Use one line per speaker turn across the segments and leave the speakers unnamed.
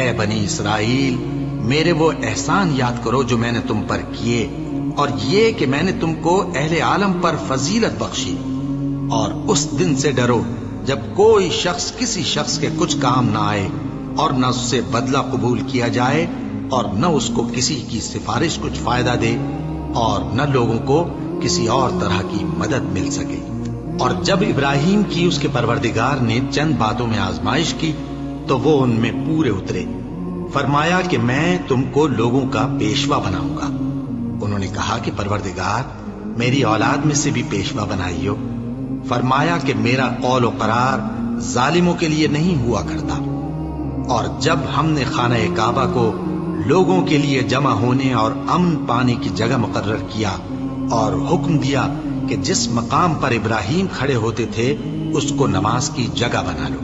اے بنی اسرائیل، میرے وہ احسان یاد کرو جو میں نے تم پر کیے، اور یہ کہ میں نے تم کو اہل عالم پر فضیلت بخشی، اور اس دن سے ڈرو جب کوئی شخص کسی شخص کے کچھ کام نہ آئے، اور نہ اس سے بدلہ قبول کیا جائے، اور نہ اس کو کسی کی سفارش کچھ فائدہ دے، اور نہ لوگوں کو کسی اور طرح کی مدد مل سکے۔ اور جب ابراہیم کی اس کے پروردگار نے چند باتوں میں آزمائش کی تو وہ ان میں پورے اترے۔ فرمایا کہ میں تم کو لوگوں کا پیشوا بناؤں گا۔ انہوں نے کہا کہ پروردگار، میری اولاد میں سے بھی پیشوا بنائیو۔ فرمایا کہ میرا قول و قرار ظالموں کے لیے نہیں ہوا کرتا۔ اور جب ہم نے خانہ کعبہ کو لوگوں کے لیے جمع ہونے اور امن پانے کی جگہ مقرر کیا، اور حکم دیا کہ جس مقام پر ابراہیم کھڑے ہوتے تھے اس کو نماز کی جگہ بنا لو،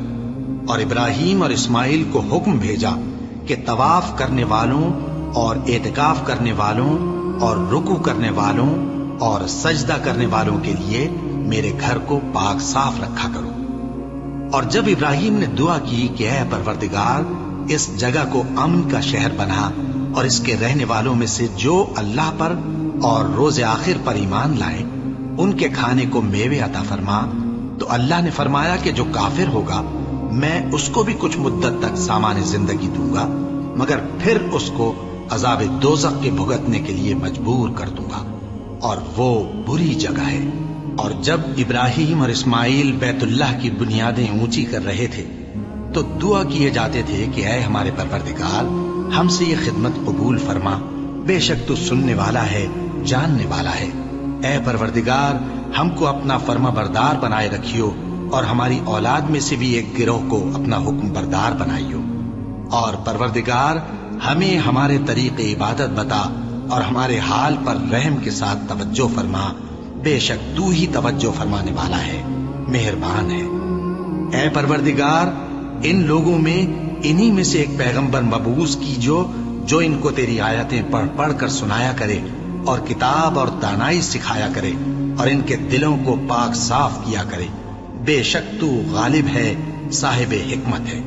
اور ابراہیم اور اسماعیل کو حکم بھیجا کہ طواف کرنے والوں اور اعتکاف کرنے والوں اور رکوع کرنے والوں اور سجدہ کرنے والوں کے لیے میرے گھر کو پاک صاف رکھا کرو۔ اور جب ابراہیم نے دعا کی کہ اے پروردگار، اس جگہ کو امن کا شہر بنا، اور اس کے رہنے والوں میں سے جو اللہ پر اور روز آخر پر ایمان لائے ان کے کھانے کو میوے عطا فرما، تو اللہ نے فرمایا کہ جو کافر ہوگا میں اس کو بھی کچھ مدت تک سامان زندگی دوں گا، مگر پھر اس کو عذاب دوزخ کے بھگتنے کے لیے مجبور کر دوں گا، اور وہ بری جگہ ہے۔ اور جب ابراہیم اور اسماعیل بیت اللہ کی بنیادیں اونچی کر رہے تھے تو دعا کیے جاتے تھے کہ اے ہمارے پروردگار، ہم سے یہ خدمت قبول فرما، بے شک تو سننے والا ہے، جاننے والا ہے۔ اے پروردگار، ہم کو اپنا فرما بردار بنائے رکھیو، اور ہماری اولاد میں سے بھی ایک گروہ کو اپنا حکم بردار بنائیو۔ اور پروردگار، ہمیں ہمارے طریق عبادت بتا، اور ہمارے حال پر رحم کے ساتھ توجہ فرما، بے شک تو ہی توجہ فرمانے والا ہے، مہربان ہے۔ اے پروردگار، ان لوگوں میں انہی میں سے ایک پیغمبر مبعوث کیجو جو ان کو تیری آیتیں پڑھ پڑھ کر سنایا کرے، اور کتاب اور دانائی سکھایا کرے، اور ان کے دلوں کو پاک صاف کیا کرے، بے شک تو غالب ہے، صاحب حکمت ہے۔